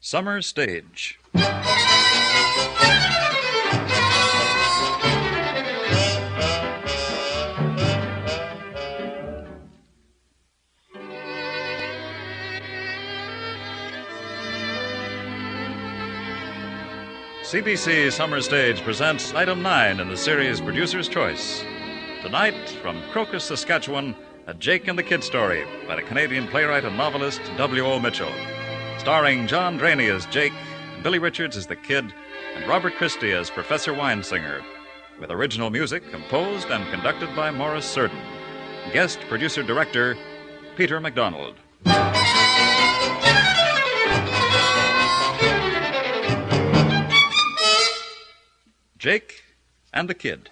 Summer Stage. CBC Summer Stage presents Item 9 in the series Producer's Choice. Tonight, from Crocus, Saskatchewan, A Jake and the Kid story by the Canadian playwright and novelist W.O. Mitchell. Starring John Drainie as Jake, Billie Richards as the Kid, and Robert Christie as Professor Winesinger, with original music composed and conducted by Morris Surdin. Guest producer-director, Peter McDonald. Jake and the Kid.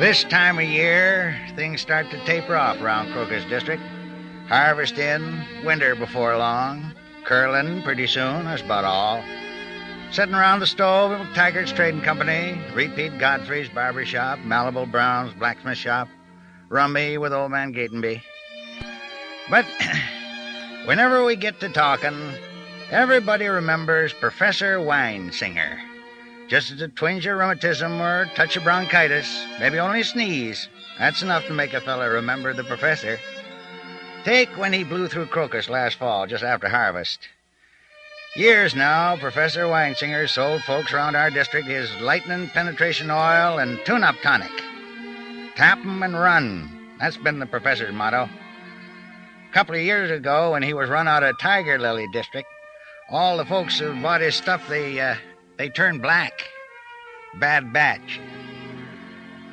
This time of year, things start to taper off around Crocus District. Harvest in, winter before long, curling pretty soon, that's about all. Sitting around the stove at McTaggart's Trading Company, Repeat Godfrey's Barber Shop, Malibu Brown's Blacksmith Shop, Rummy with Old Man Gatenby. But whenever we get to talking, everybody remembers Professor Winesinger. Just as a twinge of rheumatism or a touch of bronchitis, maybe only a sneeze, that's enough to make a fella remember the professor. Take when he blew through Crocus last fall, just after harvest. Years now, Professor Winesinger sold folks around our district his lightning penetration oil and tune-up tonic. Tap 'em and run. That's been the professor's motto. A couple of years ago, when he was run out of Tiger Lily district, all the folks who bought his stuff, they turned black. Bad batch.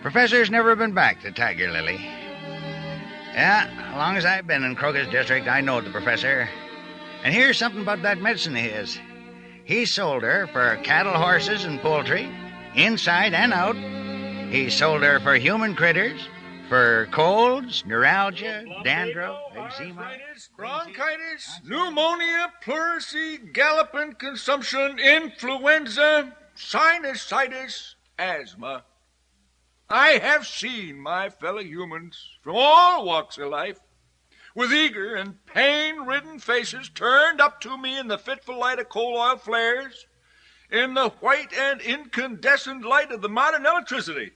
Professor's never been back to Tiger Lily. Yeah, as long as I've been in Crocus District, I know the professor. And here's something about that medicine of his. He sold her for cattle, horses, and poultry, inside and out. He sold her for human critters, for colds, neuralgia, dandruff, eczema, bronchitis, pneumonia, pleurisy, galloping consumption, influenza, sinusitis, asthma. I have seen my fellow humans from all walks of life with eager and pain-ridden faces turned up to me in the fitful light of coal oil flares, in the white and incandescent light of the modern electricity,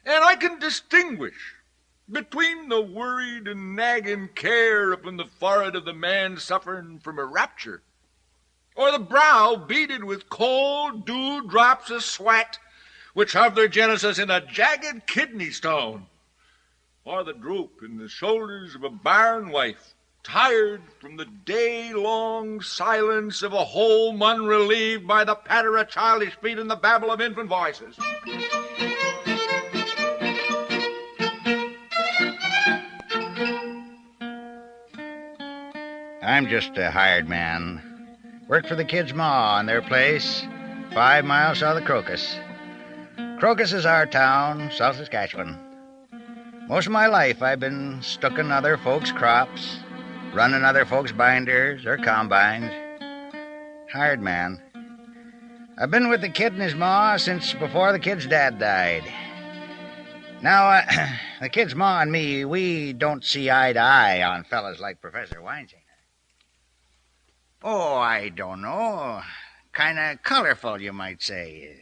and I can distinguish between the worried and nagging care upon the forehead of the man suffering from a rupture, or the brow beaded with cold dewdrops of sweat which have their genesis in a jagged kidney stone, or the droop in the shoulders of a barren wife, tired from the day-long silence of a home unrelieved by the patter of childish feet and the babble of infant voices. I'm just a hired man. Work for the kid's ma on their place, 5 miles south of Crocus. Crocus is our town, South Saskatchewan. Most of my life I've been stucking other folks' crops, running other folks' binders or combines. Hired man. I've been with the kid and his ma since before the kid's dad died. Now, the kid's ma and me, we don't see eye to eye on fellas like Professor Winesinger. Oh, I don't know. Kind of colorful, you might say.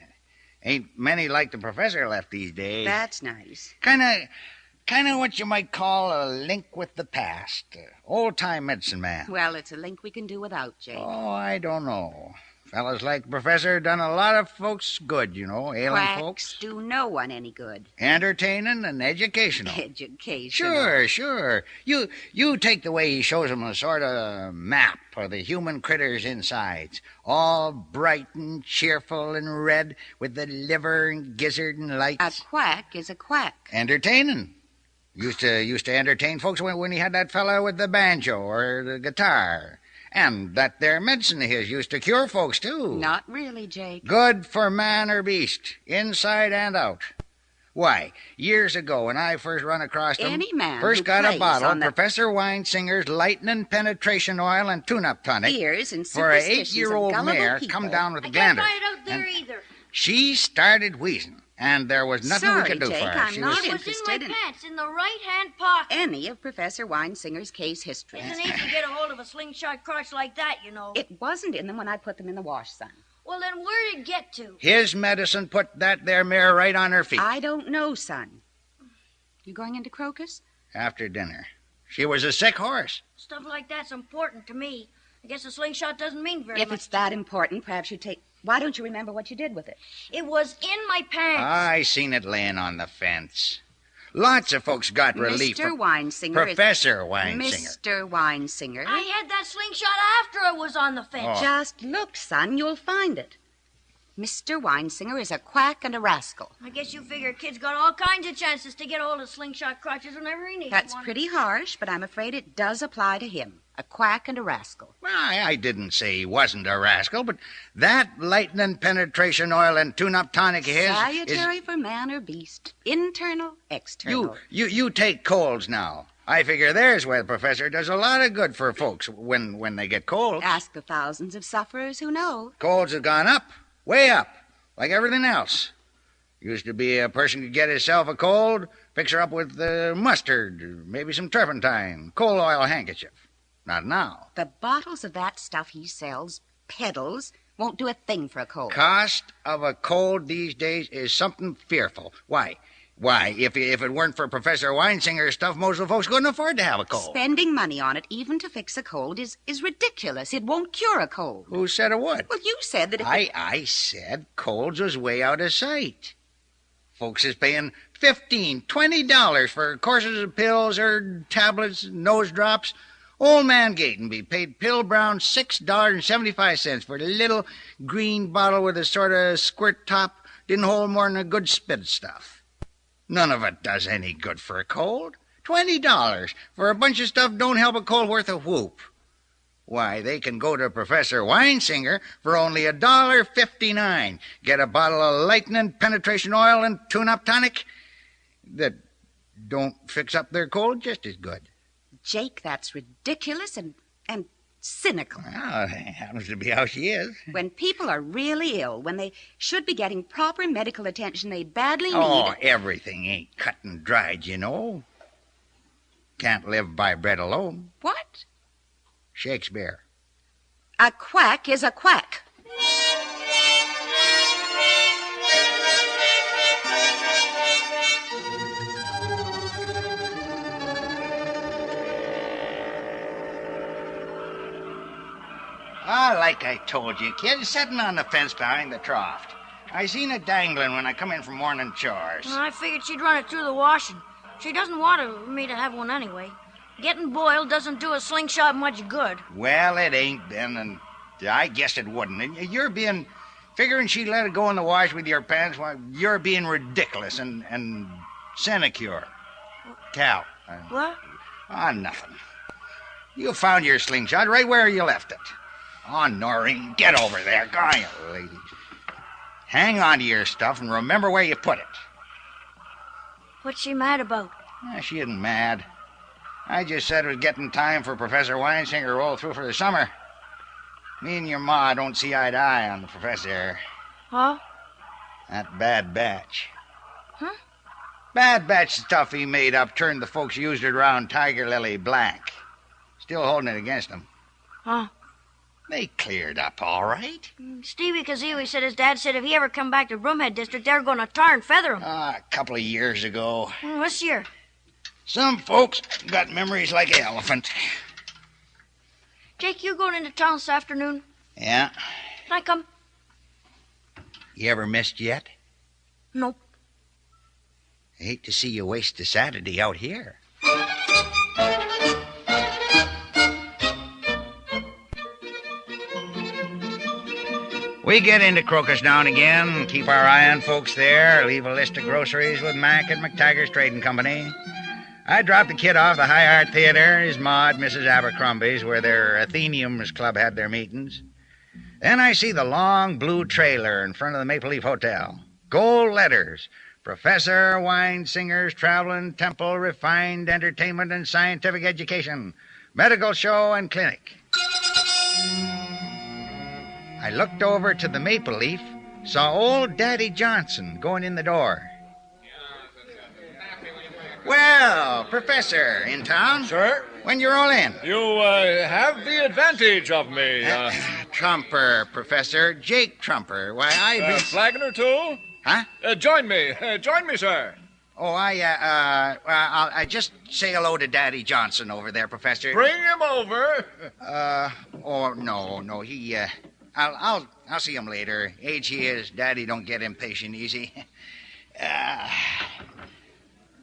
Ain't many like the professor left these days. That's nice. Kind of what you might call a link with the past. Old-time medicine man. Well, it's a link we can do without, Jake. Oh, I don't know. Fellas like the professor done a lot of folks good, you know, ailing Quacks folks. do no one any good. Entertaining and educational. Educational. Sure. You take the way he shows them a sort of map of the human critters' insides, all bright and cheerful and red with the liver and gizzard and lights. A quack is a quack. Entertaining. Used to entertain folks when he had that fella with the banjo or the guitar. And that there medicine of his used to cure folks, too. Not really, Jake. Good for man or beast, inside and out. Why, years ago when I first run across him, Any man first who got a plays bottle on of Professor Winesinger's lightning penetration oil and tune-up tonic Ears and for a superstitions 8-year-old of gullible mare people. come down with a I gander. can't find it out there either. she started wheezing, and there was nothing we could do Jake, for her. I'm She not was... It was in interested my in pants, in the right-hand pocket. any of Professor Winesinger's case histories. It's an easy to get a hold of a slingshot crotch like that, you know. It wasn't in them when I put them in the wash, son. Well, then where'd it get to? His medicine put that there mare right on her feet. I don't know, son. You going into Crocus? After dinner. She was a sick horse. Stuff like that's important to me. I guess a slingshot doesn't mean very If much. it's that important, perhaps you take... Why don't you remember what you did with it? It was in my pants. I seen it laying on the fence. Lots of folks got relief Mr. from Winesinger Professor Winesinger. Mr. Winesinger. I had that slingshot after it was on the fence. Oh. Just look, son. You'll find it. Mr. Winesinger is a quack and a rascal. I guess you figure kids got all kinds of chances to get a hold of slingshot crotches whenever he needs That's one. pretty harsh, but I'm afraid it does apply to him. A quack and a rascal. Well, I didn't say he wasn't a rascal, but that lightning penetration oil and tune-up tonic of his Salutary for man or beast. Internal, external. You take colds now. I figure there's where the professor does a lot of good for folks when they get colds. Ask the thousands of sufferers who know. Colds have gone up, way up, like everything else. Used to be a person could get himself a cold, fix her up with mustard, maybe some turpentine, coal oil handkerchief. Not now. The bottles of that stuff he sells, peddles, won't do a thing for a cold. Cost of a cold these days is something fearful. Why, if it weren't for Professor Winesinger's stuff, most of the folks couldn't afford to have a cold. Spending money on it, even to fix a cold, is ridiculous. It won't cure a cold. Who said it would? Well, you said that if I said colds was way out of sight. Folks is paying $15, $20 for courses of pills or tablets, nose drops. Old man Gaten be paid pill brown $6.75 for the little green bottle with a sort of squirt top. Didn't hold more than a good spit stuff. None of it does any good for a cold. $20 for a bunch of stuff don't help a cold worth a whoop. Why, they can go to Professor Winesinger for only $1.59. Get a bottle of lightning penetration oil and tune-up tonic that don't fix up their cold just as good. Jake, that's ridiculous and cynical. Well, it happens to be how she is. When people are really ill, when they should be getting proper medical attention they badly Oh, need... everything ain't cut and dried, you know. Can't live by bread alone. What? Shakespeare. A quack is a quack. Like I told you, kid, sitting on the fence behind the trough. I seen it dangling when I come in from morning chores. Well, I figured she'd run it through the washing. She doesn't want me to have one anyway. Getting boiled doesn't do a slingshot much good. Well, it ain't then, and I guess it wouldn't. And you're being... Figuring she'd let it go in the wash with your pants, well, you're being ridiculous and sinecure. Cal. What? Nothing. You found your slingshot right where you left it. Oh, Noreen, get over there. Go on, you lady. Hang on to your stuff and remember where you put it. What's she mad about? She isn't mad. I just said it was getting time for Professor Winesinger to roll through for the summer. Me and your ma don't see eye to eye on the professor. Huh? That bad batch. Huh? Bad batch stuff he made up turned the folks who used it around Tiger Lily blank. Still holding it against them. Huh? They cleared up all right. Stevie Kazooie said his dad said if he ever come back to Broomhead District, they were going to tar and feather him. A couple of years ago. This year. Some folks got memories like an elephant. Jake, you going into town this afternoon? Yeah. Can I come? You ever missed yet? Nope. I hate to see you waste a Saturday out here. We get into Crocus now and again, keep our eye on folks there, leave a list of groceries with Mac and McTaggart's Trading Company. I drop the kid off the High Art Theater, his ma at Mrs. Abercrombie's, where their Atheniums Club had their meetings. Then I see the long blue trailer in front of the Maple Leaf Hotel. Gold letters. Professor Winesinger's Traveling Temple, Refined Entertainment and Scientific Education. Medical Show and Clinic. I looked over to the Maple Leaf Saw old Daddy Johnston going in the door. Well, Professor, in town? Sir? When you roll in? You have the advantage of me. Trumper, Professor. Jake Trumper. Why, I've been... Flagon or two? Huh? Join me. Join me, sir. Oh, I just say hello to Daddy Johnston over there, Professor. Bring him over. No, he, I'll see him later. Age he is, Daddy don't get impatient easy.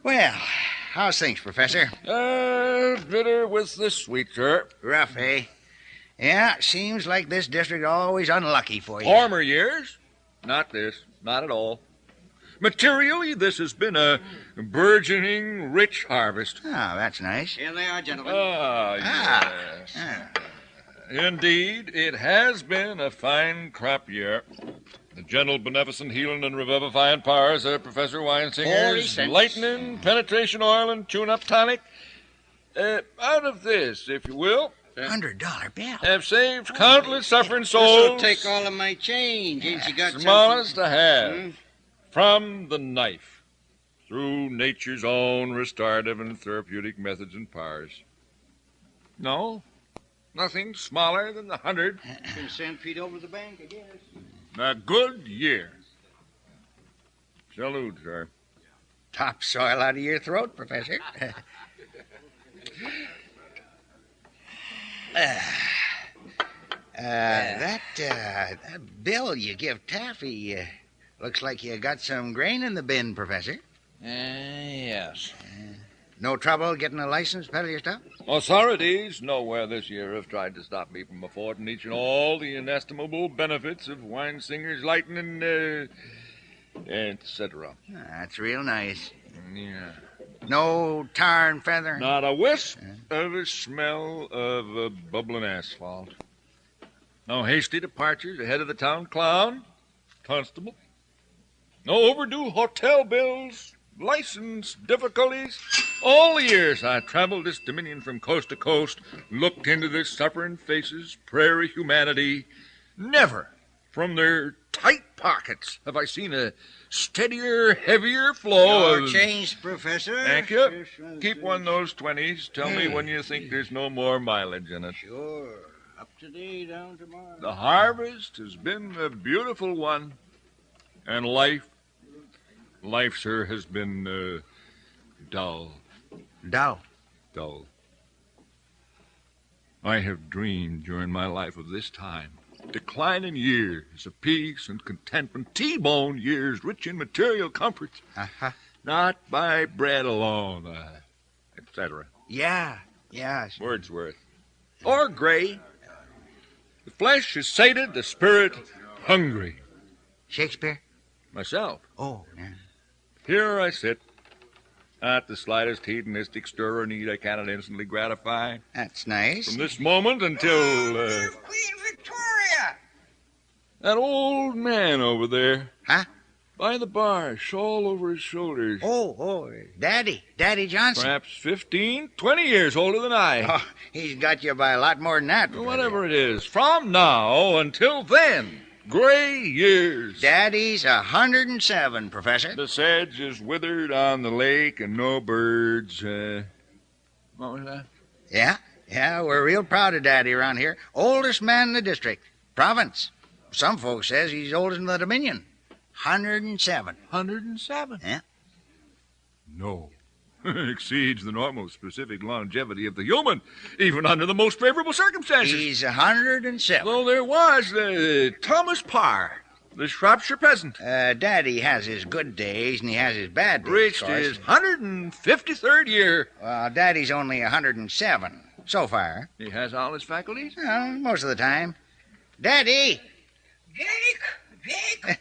Well, how's things, Professor? Bitter with the sweet, sir. Rough, eh? Yeah, seems like this district always unlucky for you. Former years? Not this. Not at all. Materially, this has been a burgeoning, rich harvest. Oh, that's nice. Here they are, gentlemen. Yes. Indeed, it has been a fine crop year. The gentle, beneficent, healing, and revivifying powers of Professor 40 Winsinger's cents. lightning, penetration oil, and tune-up tonic, out of this, if you will, $100 bill. have saved countless suffering This'll souls. take all of my change. Ain't you got Smallest something? to have. From the knife, through nature's own restorative and therapeutic methods and powers. No, nothing smaller than the 100. Can send feet over the bank, I guess. A good year. Salute, sir. Topsoil out of your throat, Professor. That bill you give Taffy looks like you got some grain in the bin, Professor. Yes. No trouble getting a license to peddle your stuff? Authorities nowhere this year have tried to stop me from affording each and all the inestimable benefits of Winsinger's lightning, etc. That's real nice. Yeah. No tar and feather? Not a wisp of a smell of bubbling asphalt. No hasty departures ahead of the town clown, constable. No overdue hotel bills, license difficulties. All the years I traveled this dominion from coast to coast, looked into their suffering faces, prairie humanity. Never from their tight pockets have I seen a steadier, heavier flow Your of... change, Professor. Thank you. Keep one of those 20s. Tell me when you think there's no more mileage in it. Sure. Up today, down tomorrow. The harvest has been a beautiful one. And life, sir, has been dull. Dull. Dull. I have dreamed during my life of this time. Declining years of peace and contentment. T-bone years rich in material comforts. Uh-huh. Not by bread alone, etc. Yeah. Wordsworth. Or Gray. The flesh is sated, the spirit hungry. Shakespeare? Myself. Oh, yeah. Here I sit. Not the slightest hedonistic stir or need I cannot instantly gratify. That's nice. From this moment until... Queen Victoria! that old man over there. Huh? By the bar, shawl over his shoulders. Oh, Daddy Johnston. Perhaps 15, 20 years older than I. Oh, he's got you by a lot more than that. Professor. Whatever it is. From now until then, gray years. Daddy's 107, Professor. The sedge is withered on the lake and no birds. What was that? Yeah, we're real proud of Daddy around here. Oldest man in the district. Province. Some folks says he's oldest in the Dominion. 107. 107? Yeah. No. Exceeds the normal specific longevity of the human, even under the most favorable circumstances. He's 107. Though there was Thomas Parr, the Shropshire peasant. Daddy has his good days and he has his bad days. Reached of course. his 153rd year. Well, Daddy's only 107 so far. He has all his faculties? Most of the time. Daddy! Jake!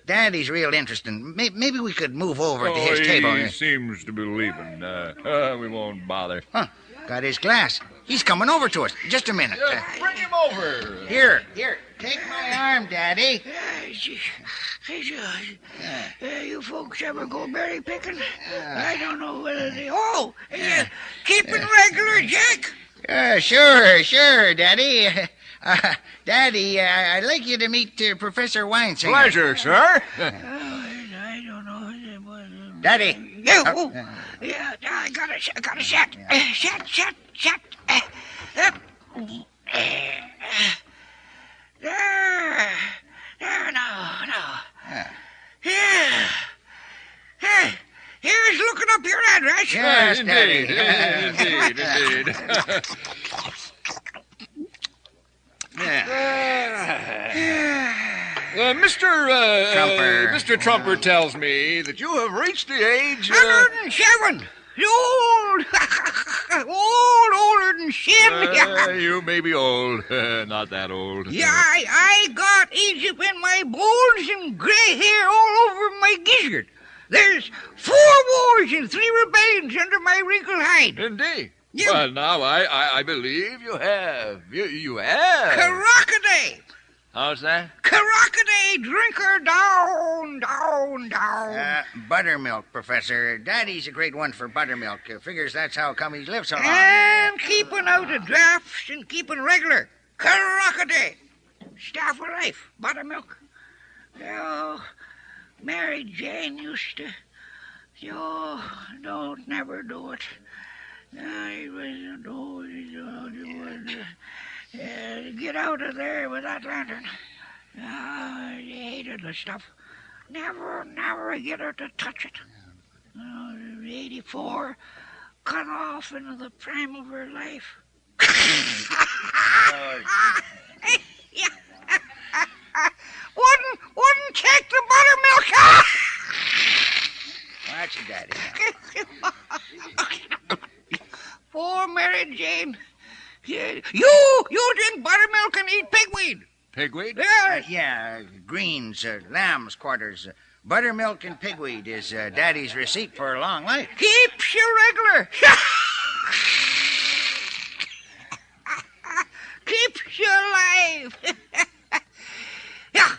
Daddy's real interesting. Maybe we could move over to his he table. seems to be leaving. We won't bother. Huh. Got his glass. He's coming over to us. Just a minute. Bring him over. Here. Take my arm, Daddy. You folks ever go berry picking? I don't know whether they... Oh! Keeping regular, Jack? Sure, Daddy. Daddy, I'd like you to meet Professor Winesinger. Pleasure, sir. I don't know. Daddy. Yeah, I got a shot. Shot. There, no. Yeah. Hey, here's looking up your address. Yes, Indeed. Mr. Trumper tells me that you have reached the age... 107. Older than sin. you may be old. Not that old. Yeah, I got Egypt in my bones and gray hair all over my gizzard. There's 4 wars and 3 rebellions under my wrinkled hide. Indeed. Yeah. Well, now, I believe you have. You have. Caracade. How's that? Caracade, drinker down. Buttermilk, Professor. Daddy's a great one for buttermilk. Figures that's how come he's lived so long. And keeping out of drafts and keeping regular. Caracade. Staff for life, buttermilk. Oh, Mary Jane used to... don't never do it. Get out of there with that lantern. I hated the stuff. Never get her to touch it. 84, cut off into the prime of her life. Wouldn't take the buttermilk. Watch it, Daddy. Poor Mary Jane. You drink buttermilk and eat pigweed. Pigweed? Yeah, greens, lamb's quarters. Buttermilk and pigweed is Daddy's receipt for a long life. Keeps you regular. Keeps you alive. Yeah.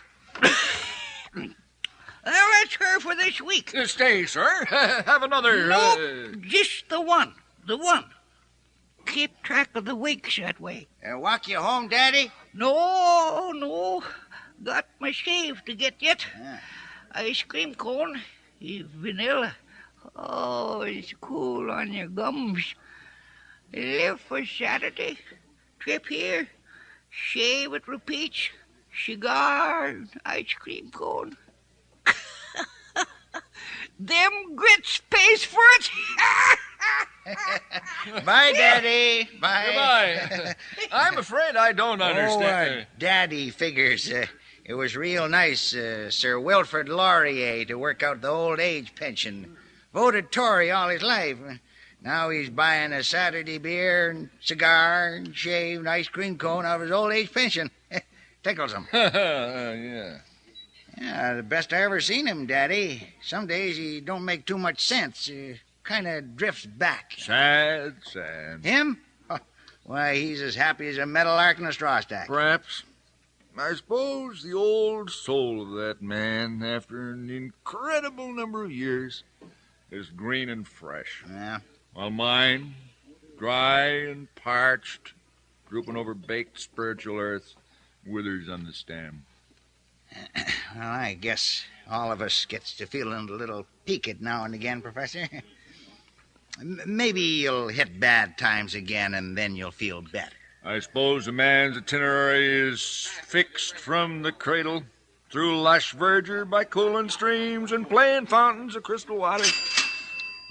Well, that's her for this week. Stay, sir. Have another... Nope, just the one. Keep track of the weeks that way. Walk you home, Daddy? No. Got my shave to get yet. Yeah. Ice cream cone, vanilla. Oh, it's cool on your gums. Live for Saturday. Trip here. Shave it repeats. Cigar, ice cream cone. Them grits pays for it. Bye, Daddy. Bye. Goodbye. I'm afraid I don't understand. Daddy figures it was real nice, Sir Wilfrid Laurier, to work out the old age pension. Voted Tory all his life. Now he's buying a Saturday beer and cigar and shave and ice cream cone out of his old age pension. Tickles him. Yeah. Yeah, the best I ever seen him, Daddy. Some days he don't make too much sense. Kind of drifts back. Sad. Him? Why, he's as happy as a metal ark in a straw stack. Perhaps. I suppose the old soul of that man, after an incredible number of years, is green and fresh. Yeah. While mine, dry and parched, drooping over baked spiritual earth, withers on the stem. Well, I guess all of us gets to feeling a little peaked now and again, Professor. Maybe you'll hit bad times again, and then you'll feel better. I suppose a man's itinerary is fixed from the cradle, through lush verdure by cooling streams and playing fountains of crystal water.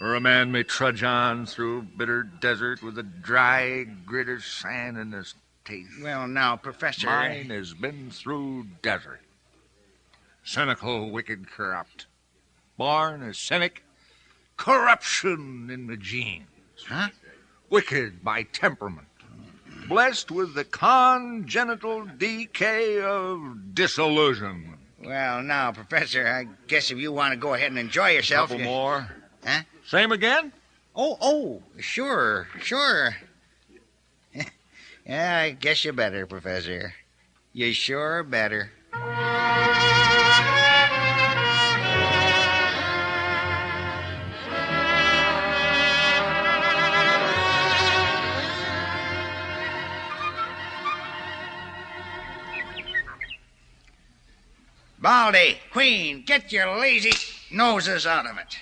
Or a man may trudge on through bitter desert with a dry grit of sand in his teeth. Well, now, Professor... Mine has been through desert. Cynical, wicked, corrupt. Born a cynic, corruption in the genes. Huh? Wicked by temperament. Blessed with the congenital decay of disillusionment. Well, now, Professor, I guess if you want to go ahead and enjoy yourself... Couple more. Huh? Same again? Oh, sure. Yeah, I guess you better, Professor. You sure better. Baldy, Queen, get your lazy noses out of it.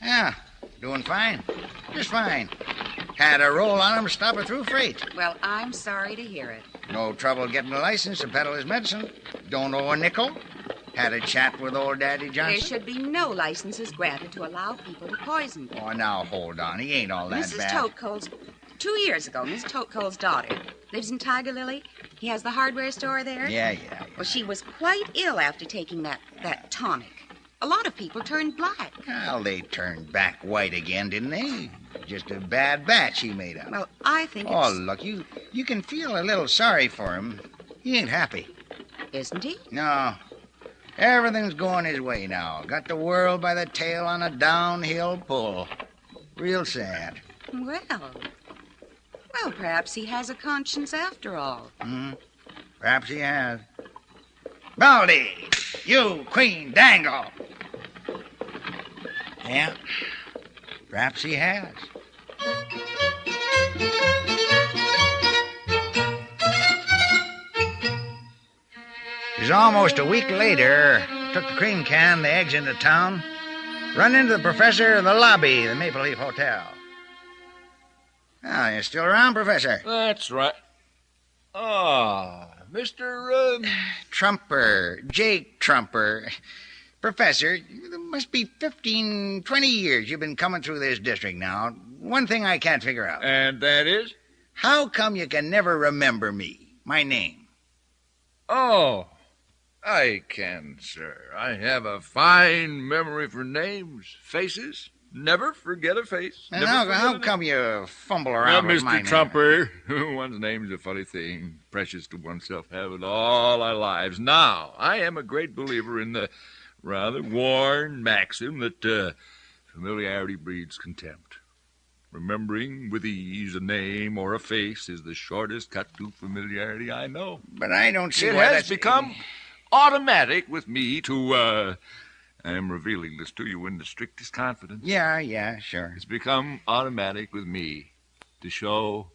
Yeah, doing fine. Just fine. Had a roll on him, stop a through freight. Well, I'm sorry to hear it. No trouble getting a license to peddle his medicine. Don't owe a nickel. Had a chat with old Daddy There Johnston. should be no licenses granted to allow people to poison people. Oh, now hold on. He ain't all that Mrs. bad. Totecole's... 2 years ago, Miss Totecole's daughter lives in Tiger Lily. He has the hardware store there. Yeah. Well, she was quite ill after taking that tonic. A lot of people turned black. Well, they turned back white again, didn't they? Just a bad batch he made up. Well, I think Oh, look, you can feel a little sorry for him. He ain't happy. Isn't he? No. Everything's going his way now. Got the world by the tail on a downhill pull. Real sad. Well, perhaps he has a conscience after all. Perhaps he has. Baldy, you Queen Dangle. Yeah, perhaps he has. It was almost a week later. Took the cream can, the eggs into town. Run into the professor in the lobby of the Maple Leaf Hotel. Oh, you're still around, Professor? That's right. Mr. Trumper, Jake Trumper. Professor, it must be 15, 20 years you've been coming through this district now. One thing I can't figure out. And that is? How come you can never remember me, my name? Oh, I can, sir. I have a fine memory for names, faces. Never forget a face. And how come you fumble around with my Mr. name? Trumper, one's name's a funny thing, precious to oneself, have it all our lives. Now, I am a great believer in the rather worn maxim that familiarity breeds contempt. Remembering with ease a name or a face is the shortest cut to familiarity I know. But I don't see It why has that's... become automatic with me to, I am revealing this to you in the strictest confidence. Yeah, sure. It's become automatic with me to show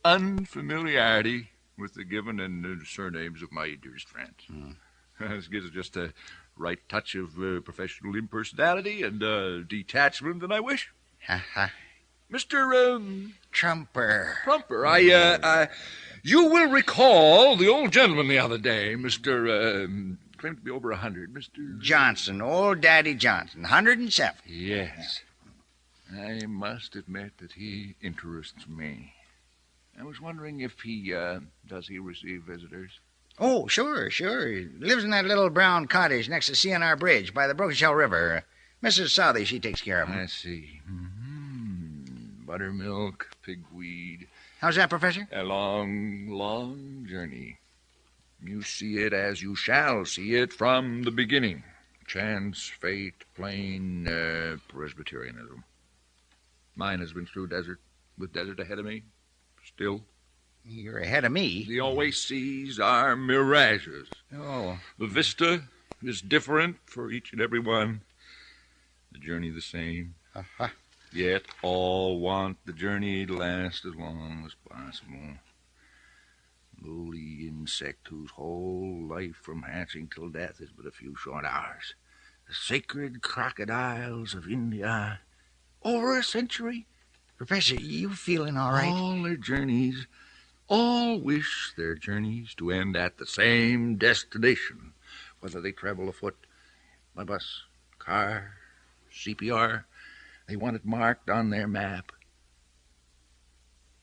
unfamiliarity with the given and the surnames of my dearest friends. This gives just a right touch of professional impersonality and detachment that I wish. Mr. Trumper. Trumper, you will recall the old gentleman the other day, Mr. claimed to be over 100, Mr. Johnston, old Daddy Johnston, 107. Yes. I must admit that he interests me. I was wondering if does he receive visitors? Oh, sure. He lives in that little brown cottage next to CNR Bridge by the Broken River. Mrs. Southey, she takes care of him. I see. Buttermilk, pigweed. How's that, Professor? A long, long journey. You see it as you shall see it from the beginning. Chance, fate, plain Presbyterianism. Mine has been through desert, with desert ahead of me. Still. You're ahead of me. The oases are mirages. Oh. The vista is different for each and every one. The journey the same. Yet all want the journey to last as long as possible. Lowly insect whose whole life from hatching till death is but a few short hours. The sacred crocodiles of India. Over a century. Professor, you feeling all right? All their journeys, all wish their journeys to end at the same destination, whether they travel afoot, by bus, car, CPR. They want it marked on their map.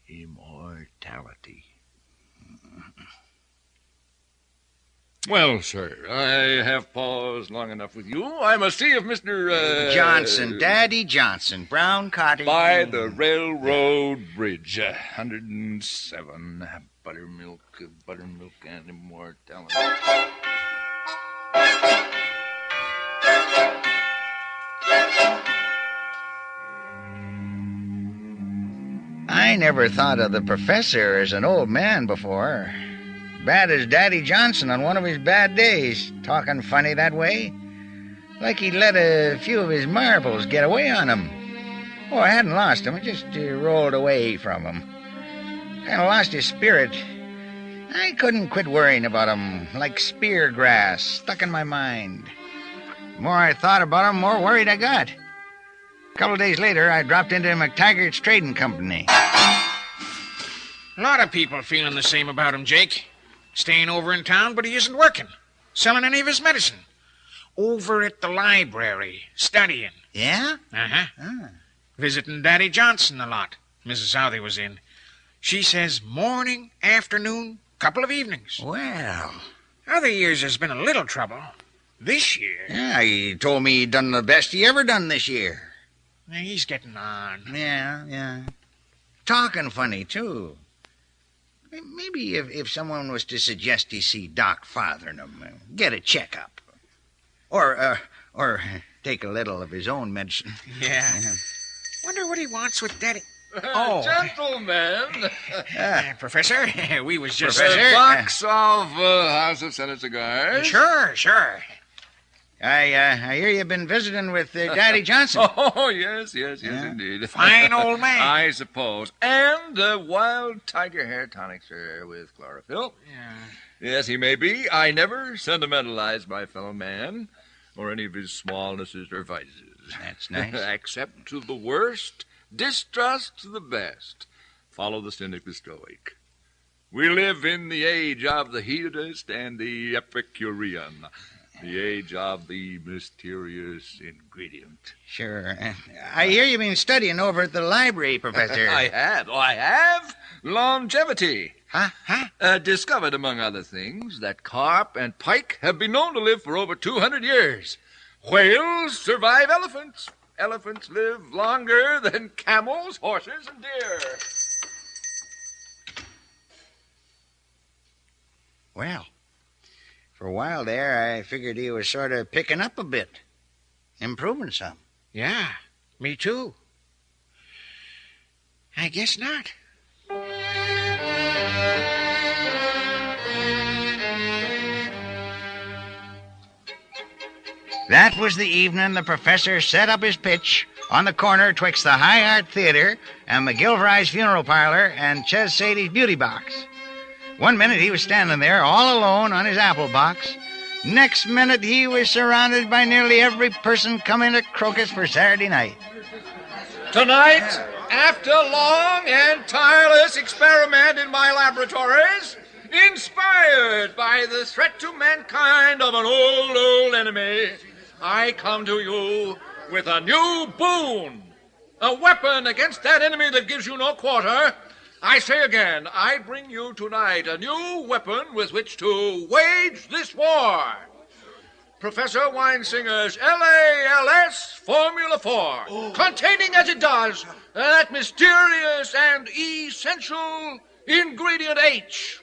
Immortality. Well, sir, I have paused long enough with you. I must see if Mr. Johnson, Daddy Johnson, brown cottage. By the railroad bridge, 107. Buttermilk and immortality. I never thought of the professor as an old man before. Bad as Daddy Johnson on one of his bad days, talking funny that way. Like he'd let a few of his marbles get away on him. Oh, I hadn't lost him, it just rolled away from him. Kind of lost his spirit. I couldn't quit worrying about 'em like spear grass stuck in my mind. The more I thought about 'em, more worried I got. A couple of days later, I dropped into McTaggart's trading company. A lot of people feeling the same about him, Jake. Staying over in town, but he isn't working. Selling any of his medicine. Over at the library, studying. Yeah? Uh-huh. Ah. Visiting Daddy Johnston a lot. Mrs. Southey was in. She says morning, afternoon, couple of evenings. Well. Other years there's been a little trouble. This year... Yeah, he told me he'd done the best he ever done this year. He's getting on. Yeah. Talking funny, too. Maybe if someone was to suggest he see Doc Fotheringham, get a checkup. Or take a little of his own medicine. Yeah. Wonder what he wants with Daddy. Gentlemen. Professor, we was just... Professor? A box of House of Senate cigars. Sure. I hear you've been visiting with Daddy Johnston. Oh, yes, indeed. Fine old man. I suppose. And wild tiger hair tonic, sir, with chlorophyll. Yeah. Yes, he may be. I never sentimentalize my fellow man or any of his smallnesses or vices. That's nice. Accept to the worst, distrust to the best. Follow the cynic, the stoic. We live in the age of the hedonist and the epicurean. The age of the mysterious ingredient. Sure. I hear you've been studying over at the library, Professor. I have. Longevity. Huh? Discovered, among other things, that carp and pike have been known to live for over 200 years. Whales survive elephants. Elephants live longer than camels, horses, and deer. Well, for a while there, I figured he was sort of picking up a bit. Improving some. Yeah, me too. I guess not. That was the evening the professor set up his pitch on the corner twixt the High Art Theater and McGilvry's Funeral Parlor and Ches Sadie's Beauty Box. One minute he was standing there all alone on his apple box. Next minute he was surrounded by nearly every person coming to Crocus for Saturday night. Tonight, after long and tireless experiment in my laboratories, inspired by the threat to mankind of an old enemy, I come to you with a new boon, a weapon against that enemy that gives you no quarter. I say again, I bring you tonight a new weapon with which to wage this war. Professor Winesinger's LALS Formula 4, containing as it does that mysterious and essential ingredient H.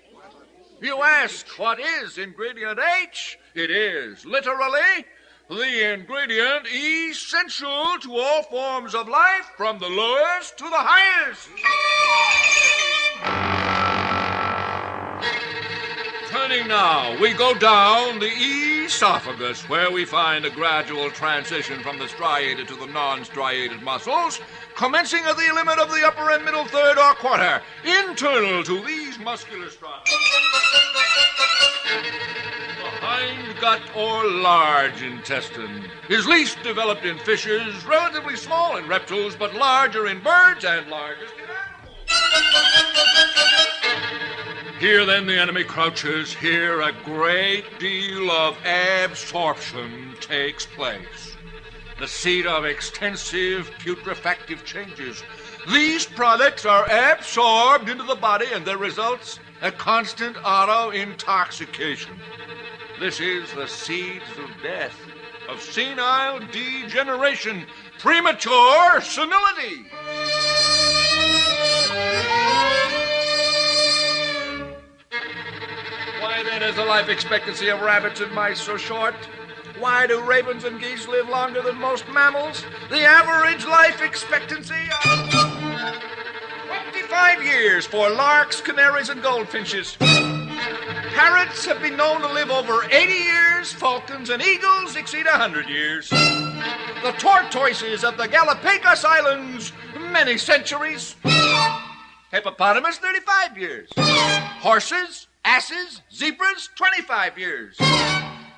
You ask, what is ingredient H? It is literally the ingredient essential to all forms of life, from the lowest to the highest. Turning now, we go down the esophagus, where we find a gradual transition from the striated to the non-striated muscles, commencing at the limit of the upper and middle third or quarter, internal to these muscular strata. The hindgut or large intestine is least developed in fishes, relatively small in reptiles, but larger in birds and largest in animals. Here, then, the enemy crouches. Here, a great deal of absorption takes place. The seat of extensive putrefactive changes. These products are absorbed into the body, and there results a constant auto-intoxication. This is the seeds of death, of senile degeneration, premature senility. Why, then, is the life expectancy of rabbits and mice so short? Why do ravens and geese live longer than most mammals? The average life expectancy of 25 years for larks, canaries, and goldfinches. Parrots have been known to live over 80 years. Falcons and eagles exceed 100 years. The tortoises of the Galapagos Islands, many centuries. Hippopotamus, 35 years. Horses, Asses, zebras, 25 years.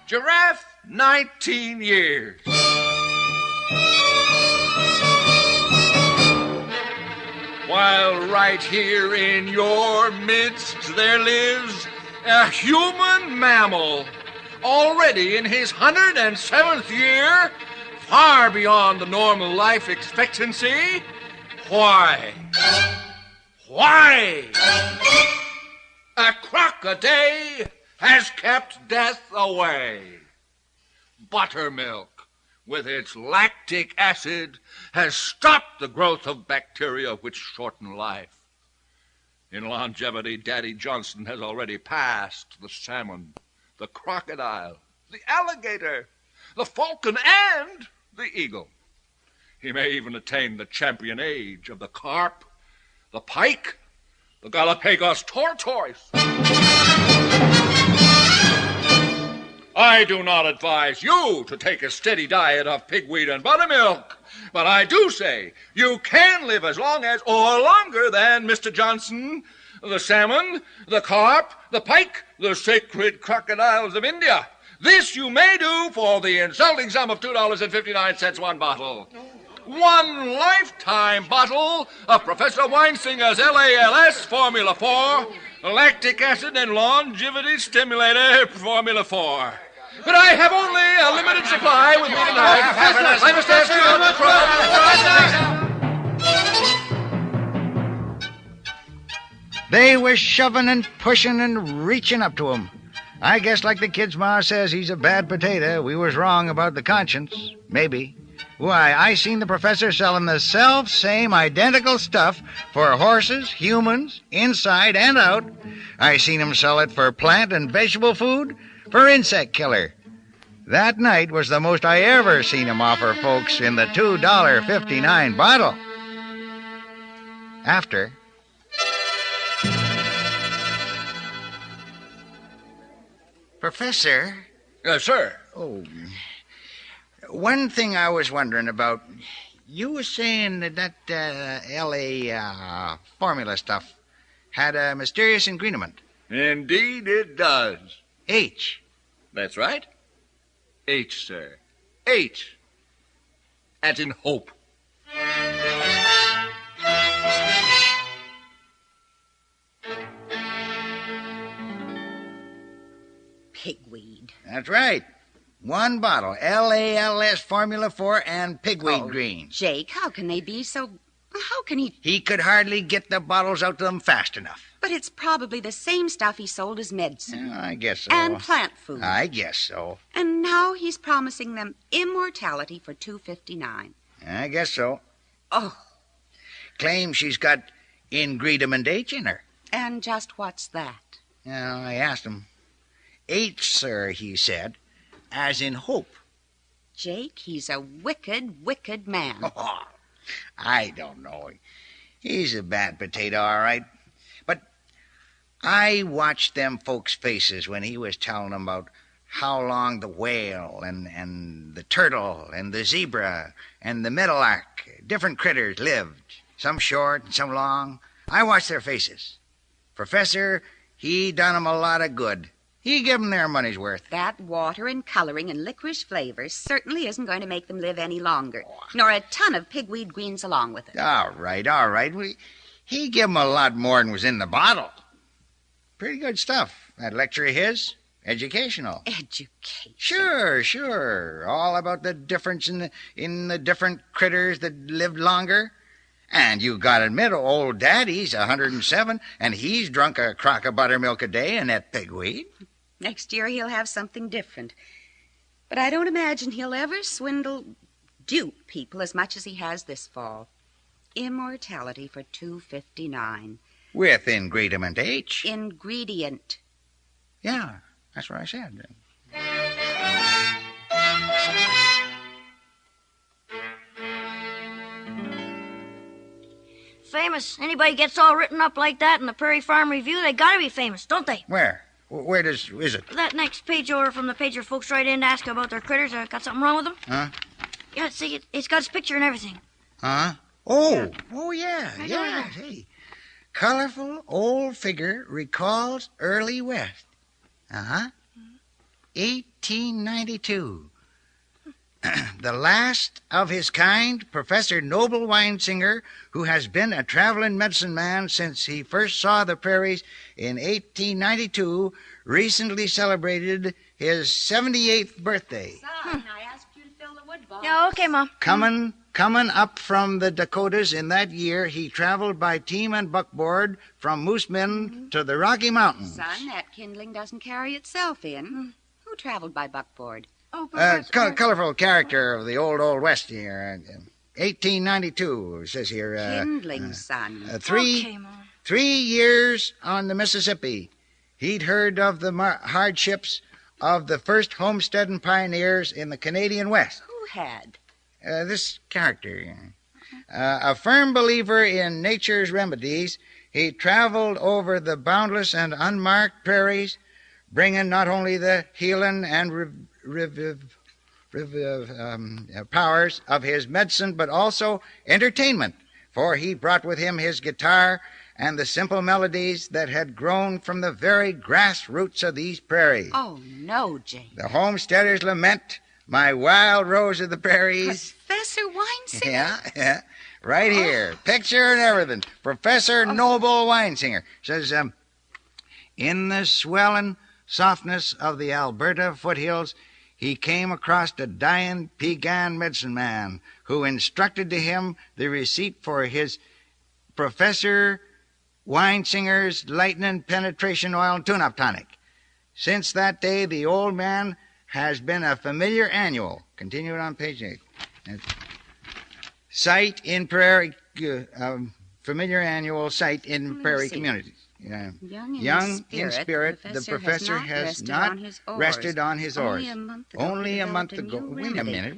Giraffe, 19 years. While right here in your midst there lives a human mammal, already in his 107th year, far beyond the normal life expectancy. Why? Why? A croc-a-day has kept death away. Buttermilk, with its lactic acid, has stopped the growth of bacteria which shorten life. In longevity, Daddy Johnston has already passed the salmon, the crocodile, the alligator, the falcon, and the eagle. He may even attain the champion age of the carp, the pike, the Galapagos tortoise. I do not advise you to take a steady diet of pigweed and buttermilk, but I do say you can live as long as, or longer than, Mr. Johnston, the salmon, the carp, the pike, the sacred crocodiles of India. This you may do for the insulting sum of $2.59 one bottle. One lifetime bottle of Professor Winesinger's LALS Formula 4, lactic acid and longevity stimulator Formula 4. But I have only a limited supply with me tonight. I must ask you to They were shoving and pushing and reaching up to him. I guess like the kid's ma says, he's a bad potato. We was wrong about the conscience. Maybe. Why, I seen the professor selling the self-same identical stuff for horses, humans, inside and out. I seen him sell it for plant and vegetable food, for insect killer. That night was the most I ever seen him offer folks in the $2.59 bottle. After... Professor? Sir. Oh, one thing I was wondering about. You were saying that L.A. formula stuff had a mysterious ingredient. Indeed it does. H. That's right. H, sir. H. As in hope. Pigweed. That's right. One bottle, LALS Formula 4 and pigweed green. Jake, how can they be so... How can he... He could hardly get the bottles out to them fast enough. But it's probably the same stuff he sold as medicine. Yeah, I guess so. And plant food. I guess so. And now he's promising them immortality for $2.59. I guess so. Oh. Claims she's got ingredient H in her. And just what's that? Well, I asked him. H, sir, he said, as in hope. Jake, he's a wicked, wicked man. Oh, I don't know. He's a bad potato, all right. But I watched them folks' faces when he was telling them about how long the whale and the turtle and the zebra and the meadowlark, different critters, lived. Some short and some long. I watched their faces. Professor, he done 'em a lot of good. He give 'em their money's worth. That water and coloring and licorice flavors certainly isn't going to make them live any longer, nor a ton of pigweed greens along with it. All right. He give 'em a lot more than was in the bottle. Pretty good stuff. That lecture of his, educational. Education. Sure. All about the difference in the different critters that lived longer. And you gotta admit, old Daddy's 107, and he's drunk a crock of buttermilk a day and that pigweed. Next year he'll have something different. But I don't imagine he'll ever dupe people as much as he has this fall. Immortality for $2.59. With ingredient H. Ingredient. Yeah, that's what I said. Famous. Anybody gets all written up like that in the Prairie Farm Review, they gotta be famous, don't they? Where? Where is it? That next page over from the page your folks write in to ask about their critters. Got something wrong with them? Huh? Yeah, see, it's got his picture and everything. Huh? Oh, yeah. Yeah. Hey, colorful old figure recalls early West. 1892. The last of his kind, Professor Noble Winesinger, who has been a traveling medicine man since he first saw the prairies in 1892, recently celebrated his 78th birthday. Son, I asked you to fill the wood box. Yeah, okay, Mom. Coming up from the Dakotas in that year, he traveled by team and buckboard from Mooseman to the Rocky Mountains. Son, that kindling doesn't carry itself in. Who traveled by buckboard? Oh, Professor. Colorful character of the old West here. 1892, it says here. Kindling, son. Okay, Mom. 3 years on the Mississippi. He'd heard of the hardships of the first homesteading pioneers in the Canadian West. Who had? This character. A firm believer in nature's remedies, he traveled over the boundless and unmarked prairies, bringing not only the healing and powers of his medicine, but also entertainment, for he brought with him his guitar and the simple melodies that had grown from the very grassroots of these prairies. Oh, no, Jake. The homesteader's lament, my wild rose of the prairies. Professor Winesinger? Yeah. Right here. Picture and everything. Professor Noble Winesinger says, in the swelling softness of the Alberta foothills, he came across a dying Piegan medicine man who instructed to him the receipt for his Professor Winesinger's lightning penetration oil and tune-up tonic. Since that day, the old man has been a familiar annual. Continue it on page 8. Sight in prairie, familiar annual sight in prairie communities. Young in spirit, the professor has not rested on his oars. Only a month ago. Wait a minute.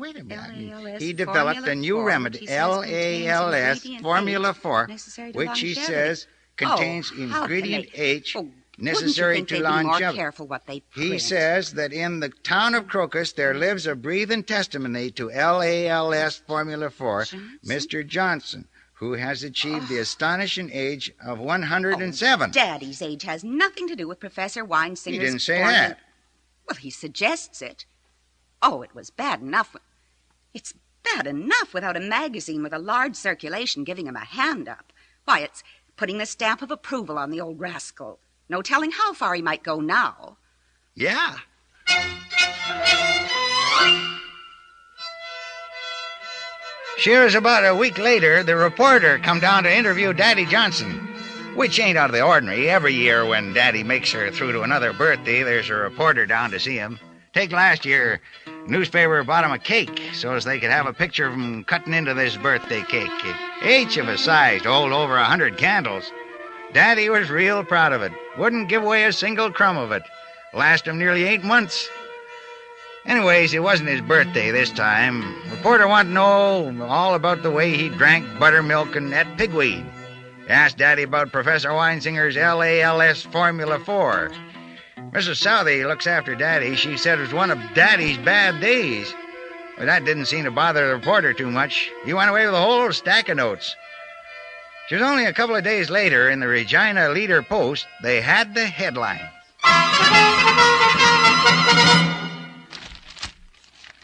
He developed a new remedy, LALS, Formula 4, which he says contains ingredient H necessary to longevity. He says that in the town of Crocus there lives a breathing testimony to LALS Formula 4, Mr. Johnston, who has achieved the astonishing age of 107. Daddy's age has nothing to do with Professor Winesinger's... He didn't say that. Well, he suggests it. Oh, it was bad enough. It's bad enough without a magazine with a large circulation giving him a hand up. Why, it's putting the stamp of approval on the old rascal. No telling how far he might go now. Yeah. Sure as about a week later, the reporter come down to interview Daddy Johnston, which ain't out of the ordinary. Every year when Daddy makes her through to another birthday, there's a reporter down to see him. Take last year, newspaper bought him a cake so as they could have a picture of him cutting into this birthday cake. Each of a size to hold over 100 candles. Daddy was real proud of it. Wouldn't give away a single crumb of it. Last him nearly 8 months. Anyways, it wasn't his birthday this time. Reporter wanted to know all about the way he drank buttermilk and ate pigweed. He asked Daddy about Professor Winesinger's LALS Formula 4. Mrs. Southey looks after Daddy. She said it was one of Daddy's bad days. But that didn't seem to bother the reporter too much. He went away with a whole stack of notes. It was only a couple of days later, in the Regina Leader-Post, they had the headline.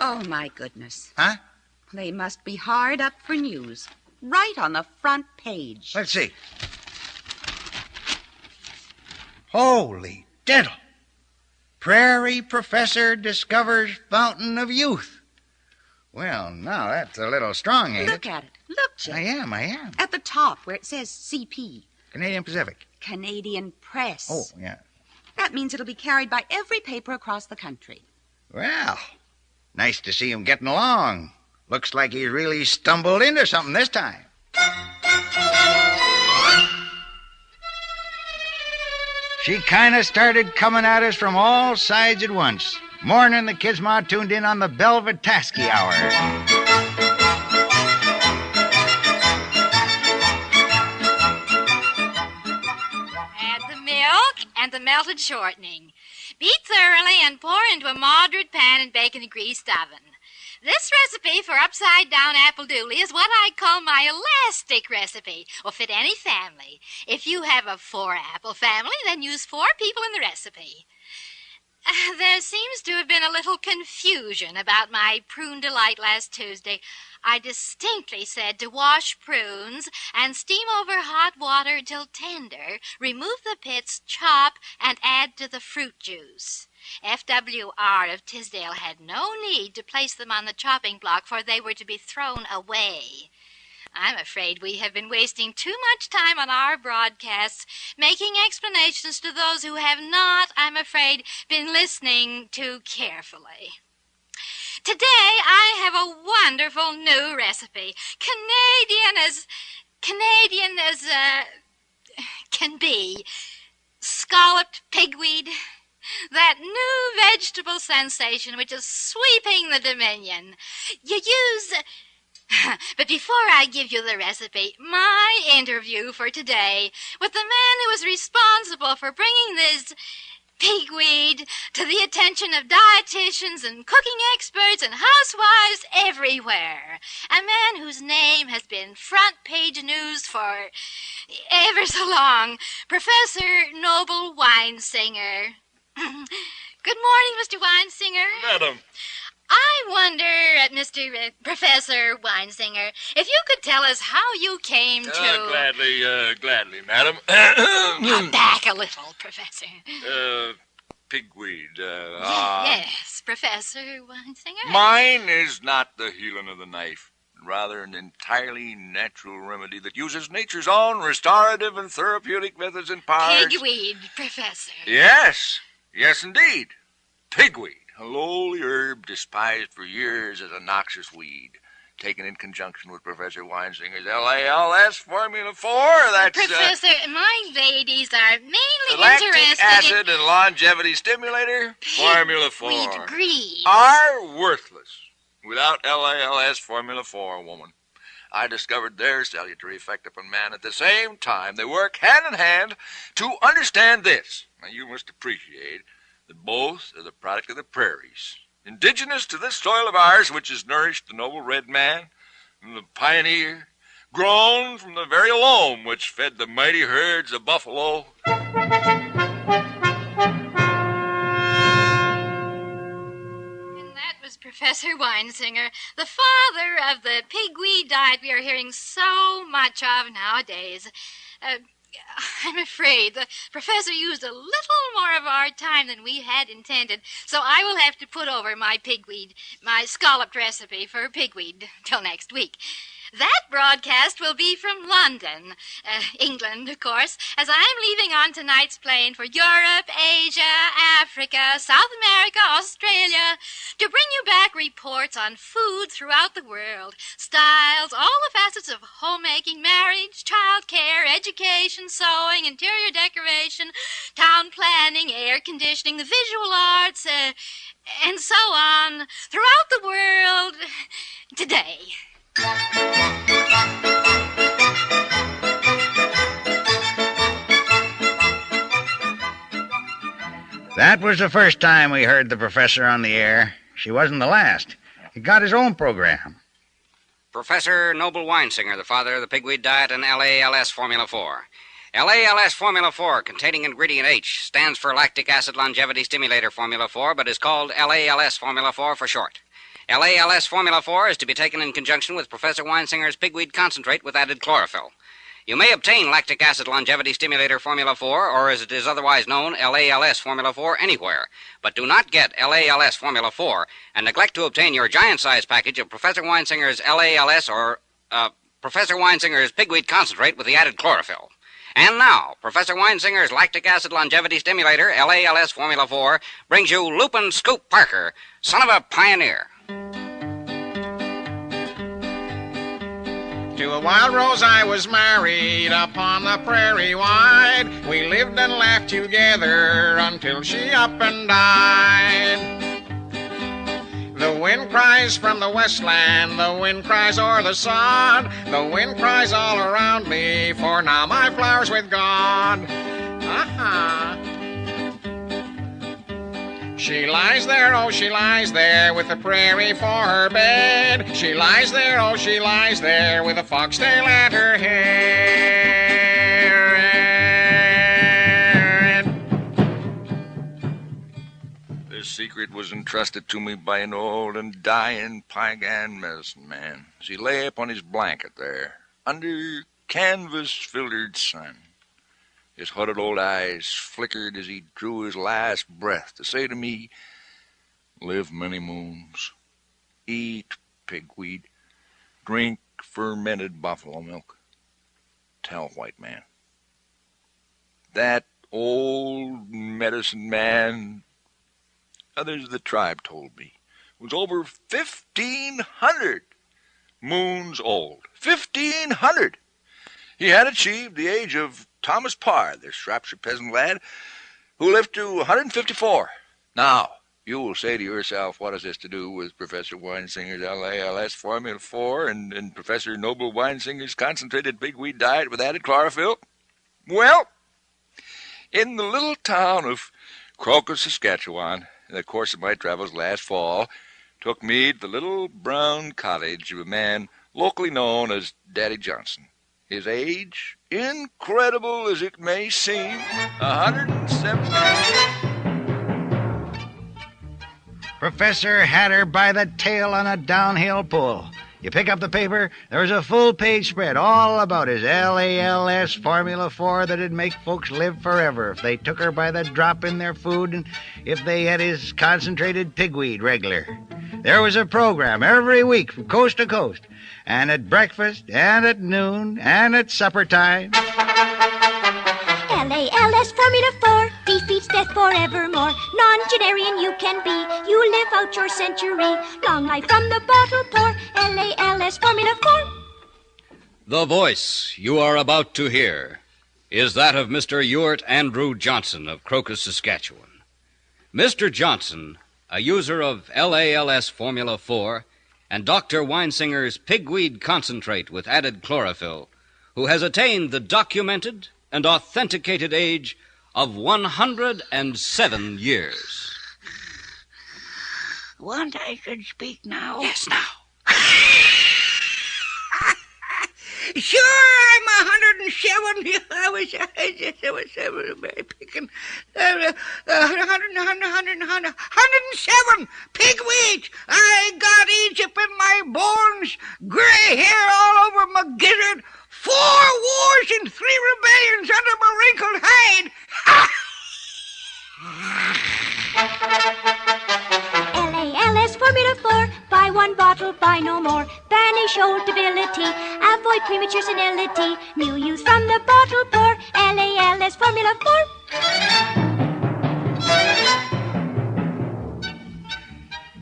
Oh, my goodness. Huh? They must be hard up for news. Right on the front page. Let's see. Holy diddle. Prairie Professor discovers Fountain of Youth. Well, now that's a little strong, ain't Look it? at it. Look, Jim. I am. At the top where it says CP. Canadian Pacific. Canadian Press. Oh, yeah. That means it'll be carried by every paper across the country. Well, nice to see him getting along. Looks like he's really stumbled into something this time. She kind of started coming at us from all sides at once. Morning, the kids' ma tuned in on the Velva Tasky Hour. Add the milk and the melted shortening. Beat thoroughly and pour into a moderate pan and bake in a greased oven. This recipe for upside-down apple dooley is what I call my elastic recipe. Will fit any family. If you have a 4-apple family, then use 4 people in the recipe. There seems to have been a little confusion about my prune delight last Tuesday. I distinctly said to wash prunes and steam over hot water until tender, remove the pits, chop, and add to the fruit juice. FWR of Tisdale had no need to place them on the chopping block, for they were to be thrown away. I'm afraid we have been wasting too much time on our broadcasts, making explanations to those who have not, I'm afraid, been listening too carefully. Today I have a wonderful new recipe, Canadian as can be. Scalloped pigweed, that new vegetable sensation which is sweeping the Dominion. You use... But before I give you the recipe, my interview for today with the man who is responsible for bringing this pigweed to the attention of dietitians and cooking experts and housewives everywhere. A man whose name has been front page news for ever so long, Professor Noble Winesinger. Good morning, Mr. Winesinger. Madam. I wonder, Mr. Professor Winesinger, if you could tell us how you came to... Gladly, madam. Come back a little, Professor. Pigweed, Yes, Professor Winesinger. Mine is not the healing of the knife, rather an entirely natural remedy that uses nature's own restorative and therapeutic methods and powers. Pigweed, Professor. Yes, indeed. Pigweed. A lowly herb despised for years as a noxious weed, taken in conjunction with Professor Winesinger's LALS Formula 4. That's Professor, my ladies are mainly lactic interested acid and longevity stimulator, Formula 4, Pigweed grease. are worthless without LALS Formula 4, woman. I discovered their salutary effect upon man at the same time. They work hand in hand to understand this. Now, you must appreciate that both are the product of the prairies, indigenous to this soil of ours, which has nourished the noble red man and the pioneer, grown from the very loam which fed the mighty herds of buffalo. And that was Professor Winesinger, the father of the pigweed diet we are hearing so much of nowadays. I'm afraid the professor used a little more of our time than we had intended, so I will have to put over my scalloped recipe for pigweed till next week. That broadcast will be from London, England, of course, as I'm leaving on tonight's plane for Europe, Asia, Africa, South America, Australia, to bring you back reports on food throughout the world, styles, all the facets of homemaking, marriage, child care, education, sewing, interior decoration, town planning, air conditioning, the visual arts, and so on, throughout the world today. That was the first time we heard the professor on the air. She wasn't the last. He got his own program. Professor Noble Winesinger, the father of the pigweed diet and LALS Formula 4. LALS Formula 4, containing ingredient H, stands for lactic acid longevity stimulator Formula 4, but is called LALS Formula 4 for short. LALS Formula 4 is to be taken in conjunction with Professor Winesinger's pigweed concentrate with added chlorophyll. You may obtain lactic acid longevity stimulator Formula 4, or as it is otherwise known, LALS Formula 4, anywhere. But do not get LALS Formula 4 and neglect to obtain your giant-size package of Professor Winesinger's LALS or Professor Winesinger's pigweed concentrate with the added chlorophyll. And now, Professor Winesinger's lactic acid longevity stimulator, LALS Formula 4, brings you Lupin Scoop Parker, son of a pioneer. To a wild rose I was married upon the prairie wide. We lived and laughed together until she up and died. The wind cries from the westland, the wind cries o'er the sod, the wind cries all around me, for now my flower's with God. She lies there, oh, she lies there, with the prairie for her bed. She lies there, oh, she lies there, with a foxtail at her head. This secret was entrusted to me by an old and dying Piegan medicine man as he lay upon his blanket there, under canvas-filtered sun. His hooded old eyes flickered as he drew his last breath to say to me, "Live many moons, eat pigweed, drink fermented buffalo milk. Tell, white man." That old medicine man, others of the tribe told me, was over 1,500 moons old. 1,500! He had achieved the age of Thomas Parr, the Shropshire peasant lad, who lived to 154. Now, you will say to yourself, what has this to do with Professor Weinsinger's LALS Formula 4 and Professor Noble Weinsinger's concentrated pigweed diet with added chlorophyll? Well, in the little town of Crocus, Saskatchewan, in the course of my travels last fall, took me to the little brown cottage of a man locally known as Daddy Johnston. His age, incredible as it may seem, 170. Professor had her by the tail on a downhill pull. You pick up the paper, there was a full-page spread all about his LALS Formula 4 that'd make folks live forever if they took her by the drop in their food and if they had his concentrated pigweed regular. There was a program every week from coast to coast, and at breakfast, and at noon, and at supper time. LALS Formula 4 defeats death forevermore. Non-generian you can be. You live out your century. Long life from the bottle pour. LALS Formula 4. The voice you are about to hear is that of Mr. Ewart Andrew Johnson of Crocus, Saskatchewan. Mr. Johnson, a user of LALS Formula 4 and Dr. Weinsinger's pigweed concentrate with added chlorophyll, who has attained the documented and authenticated age of 107 years. Want I could speak now? Yes, now. Sure, I'm 107. I was picking 107 pigweed. I got Egypt in my bones, gray hair all over my gizzard, 4 wars and 3 rebellions under my wrinkled hide. LALS Formula 4. Buy one bottle, buy no more. Banish old debility. Avoid premature senility. New youth from the bottle pour. LALS Formula 4.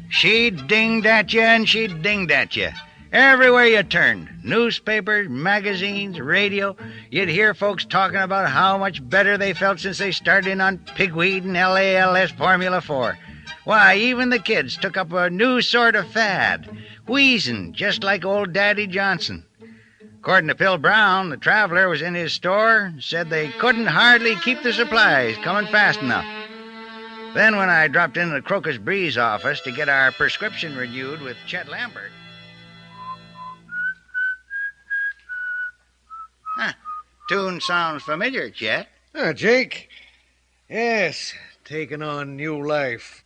She dinged at you and she dinged at you. Everywhere you turned, newspapers, magazines, radio, you'd hear folks talking about how much better they felt since they started in on pigweed and LALS Formula 4. Why, even the kids took up a new sort of fad, wheezing just like old Daddy Johnson. According to Bill Brown, the traveler was in his store, said they couldn't hardly keep the supplies coming fast enough. Then when I dropped into the Crocus Breeze office to get our prescription renewed with Chet Lambert... Huh. Tune sounds familiar, Chet. Jake. Yes, taking on new life.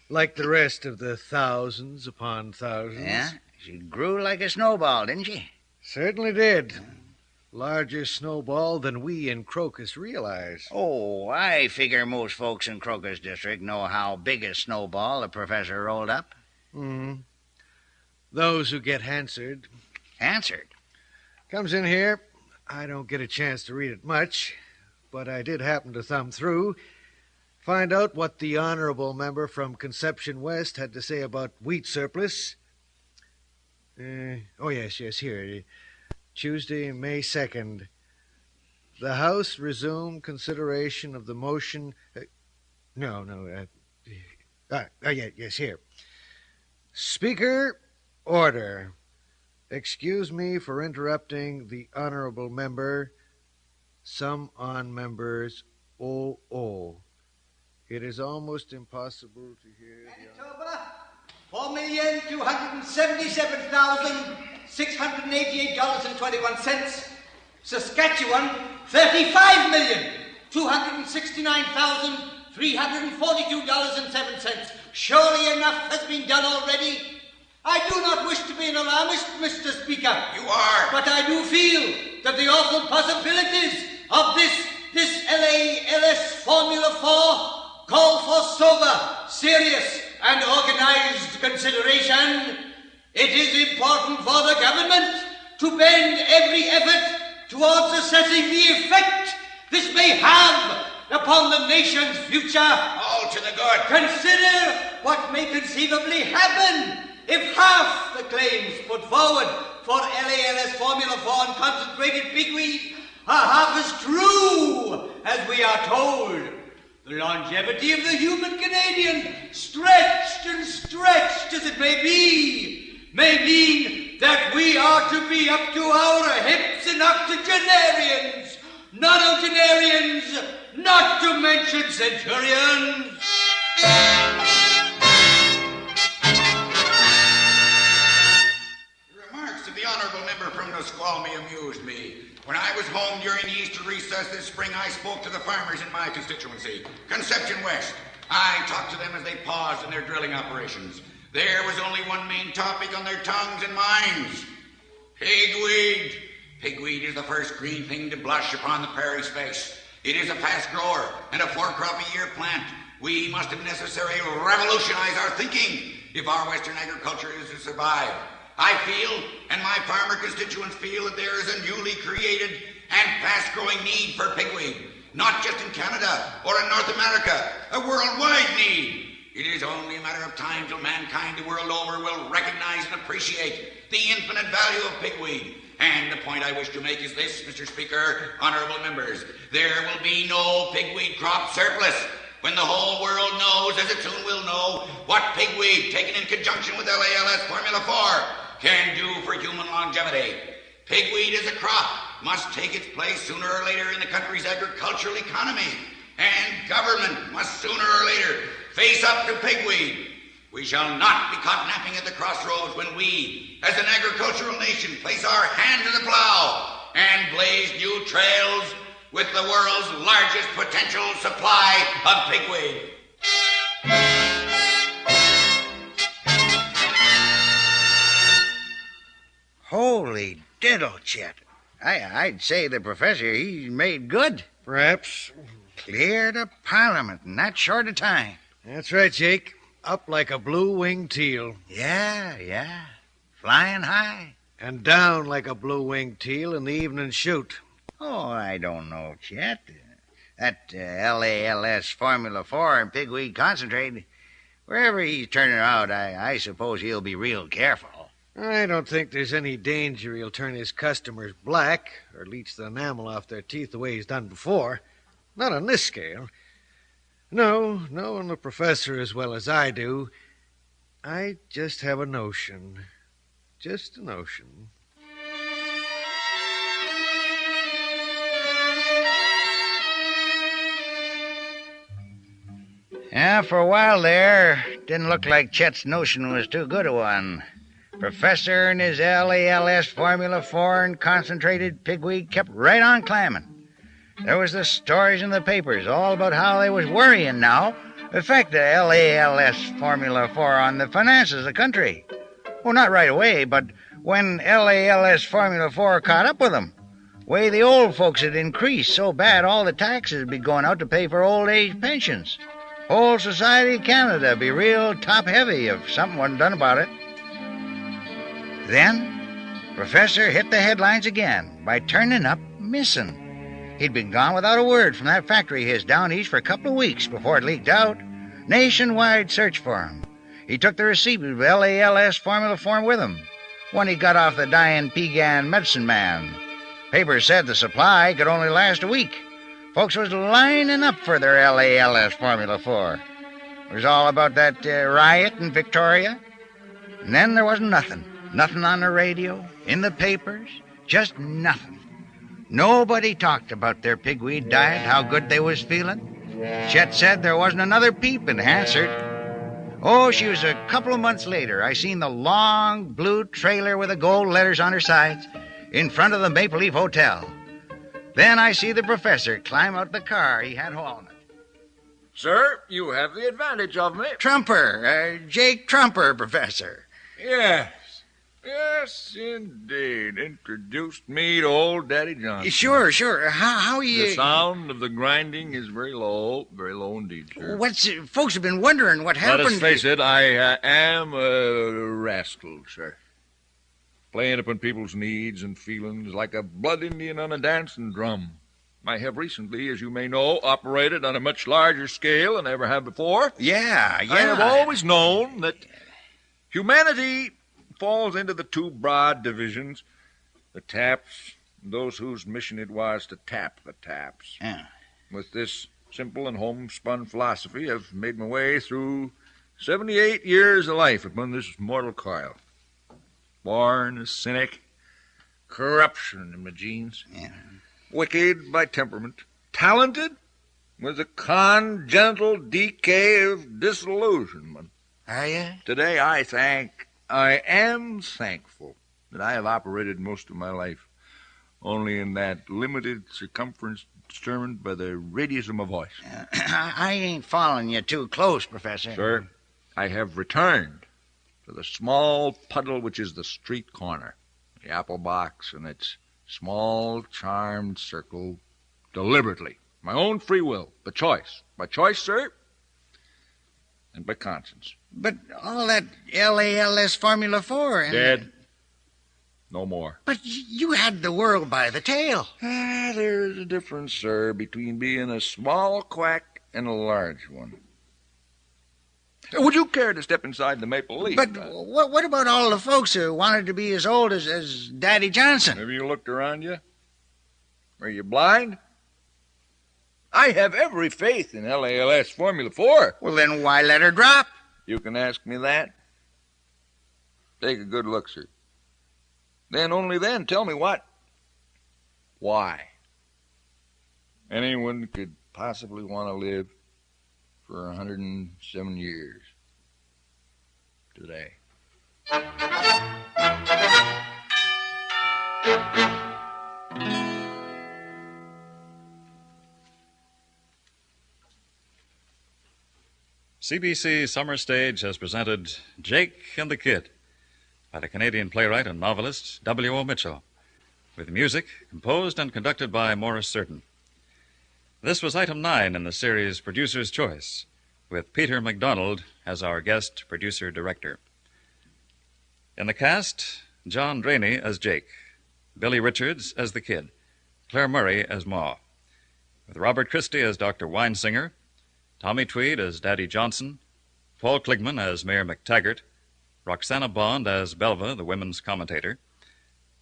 Like the rest of the thousands upon thousands. Yeah? She grew like a snowball, didn't she? Certainly did. Larger snowball than we in Crocus realize. Oh, I figure most folks in Crocus District know how big a snowball the professor rolled up. Those who get Hansard. Hansard? Comes in here. I don't get a chance to read it much, but I did happen to thumb through, find out what the honorable member from Conception West had to say about wheat surplus. Yes, here. Tuesday, May 2nd. The House resumed consideration of the motion... Yes, here. Speaker, order. Excuse me for interrupting the honorable member. Some on members, It is almost impossible to hear Manitoba, 4,277,688.21. Saskatchewan, 35,269,342.07. Surely enough has been done already. I do not wish to be an alarmist, Mr. Speaker. You are. But I do feel that the awful possibilities of this LALS Formula 4 call for sober, serious, and organized consideration. It is important for the government to bend every effort towards assessing the effect this may have upon the nation's future. All to the good. Consider what may conceivably happen if half the claims put forward for LALS Formula 4 and concentrated pigweed are half as true as we are told. The longevity of the human Canadian, stretched and stretched as it may mean that we are to be up to our hips in octogenarians, nonagenarians, not to mention centurions. The remarks of the honourable member from Nisqualmie amused me. When I was home during the Easter recess this spring, I spoke to the farmers in my constituency, Conception West. I talked to them as they paused in their drilling operations. There was only one main topic on their tongues and minds: pigweed. Pigweed is the first green thing to blush upon the prairie's face. It is a fast grower and a 4-crop-a-year plant. We must, if necessary, revolutionize our thinking if our Western agriculture is to survive. I feel, and my farmer constituents feel, that there is a newly created and fast-growing need for pigweed, not just in Canada or in North America, a worldwide need. It is only a matter of time till mankind the world over will recognize and appreciate the infinite value of pigweed. And the point I wish to make is this, Mr. Speaker, honourable members: there will be no pigweed crop surplus when the whole world knows, as it soon will know, what pigweed, taken in conjunction with LALS Formula 4, can do for human longevity. Pigweed as a crop must take its place sooner or later in the country's agricultural economy, and government must sooner or later face up to pigweed. We shall not be caught napping at the crossroads when we, as an agricultural nation, place our hand to the plow and blaze new trails with the world's largest potential supply of pigweed. Holy diddle, Chet. I'd say the professor, he's made good. Perhaps. Clear to Parliament in that short a time. That's right, Jake. Up like a blue-winged teal. Yeah. Flying high. And down like a blue-winged teal in the evening shoot. Oh, I don't know, Chet. That LALS Formula 4 and pigweed concentrate, wherever he's turning out, I suppose he'll be real careful. I don't think there's any danger he'll turn his customers black or leach the enamel off their teeth the way he's done before. Not on this scale. No, knowing the professor as well as I do, I just have a notion. Just a notion. Yeah, for a while there, didn't look like Chet's notion was too good a one. Professor and his LALS Formula 4 and concentrated pigweed kept right on climbing. There was the stories in the papers all about how they was worrying now affect the LALS Formula 4 on the finances of the country. Well, not right away, but when LALS Formula 4 caught up with them. Way the old folks had increased so bad all the taxes would be going out to pay for old age pensions. Whole society of Canada would be real top-heavy if something wasn't done about it. Then, Professor hit the headlines again by turning up missing. He'd been gone without a word from that factory of his down east for a couple of weeks before it leaked out. Nationwide search for him. He took the receipt of LALS Formula 4 with him when he got off the dying Pegan medicine man. Papers said the supply could only last a week. Folks was lining up for their LALS Formula 4. It was all about that riot in Victoria. And then there wasn't nothing. Nothing on the radio, in the papers, just nothing. Nobody talked about their pigweed diet, how good they was feeling. Chet said there wasn't another peep in Hansard. Oh, she was a couple of months later. I seen the long blue trailer with the gold letters on her sides in front of the Maple Leaf Hotel. Then I see the professor climb out the car he had hauling it. Sir, you have the advantage of me. Trumper, Jake Trumper, Professor. Yes, indeed. Introduced me to old Daddy Johnston. Sure. How you... The sound of the grinding is very low indeed, sir. Folks have been wondering what happened. Let us face it, I am a rascal, sir. Playing upon people's needs and feelings like a blood Indian on a dancing drum. I have recently, as you may know, operated on a much larger scale than I ever have before. Yeah. I have always known that humanity falls into the two broad divisions, the taps and those whose mission it was to tap the taps. Yeah. With this simple and homespun philosophy, I've made my way through 78 years of life upon this mortal coil. Born a cynic, corruption in my genes. Yeah. Wicked by temperament, talented with a congenital decay of disillusionment. Are you? Today I am thankful that I have operated most of my life only in that limited circumference determined by the radius of my voice. I ain't following you too close, Professor. Sir, I have returned to the small puddle which is the street corner, the apple box and its small, charmed circle, deliberately. My own free will, by choice. By choice, sir, and by conscience. But all that LALS Formula 4 and... Dead. No more. But you had the world by the tail. There's a difference, sir, between being a small quack and a large one. Would you care to step inside the Maple Leaf? But what about all the folks who wanted to be as old as Daddy Johnson? Have you looked around you? Are you blind? I have every faith in LALS Formula 4. Well, then why let her drop? You can ask me that. Take a good look, sir. Only then, tell me what? Why? Anyone could possibly want to live for 107 years today. CBC Summer Stage has presented Jake and the Kid by the Canadian playwright and novelist W.O. Mitchell, with music composed and conducted by Morris Surdin. This was item 9 in the series Producer's Choice, with Peter McDonald as our guest producer-director. In the cast, John Drainie as Jake, Billie Richards as the Kid, Claire Murray as Ma, with Robert Christie as Dr. Winesinger, Tommy Tweed as Daddy Johnson, Paul Kligman as Mayor McTaggart, Roxanna Bond as Velva, the women's commentator,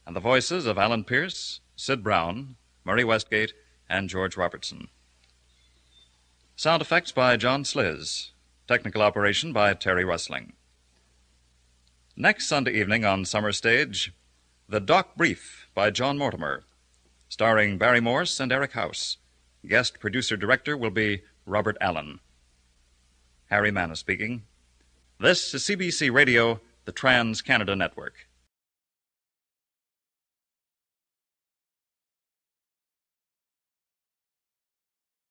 and the voices of Alan Pierce, Sid Brown, Murray Westgate, and George Robertson. Sound effects by John Sliz. Technical operation by Terry Rustling. Next Sunday evening on Summer Stage, The Doc Brief by John Mortimer, starring Barry Morse and Eric House. Guest producer-director will be Robert Allen. Harry Mannis speaking. This is CBC Radio, the Trans-Canada Network.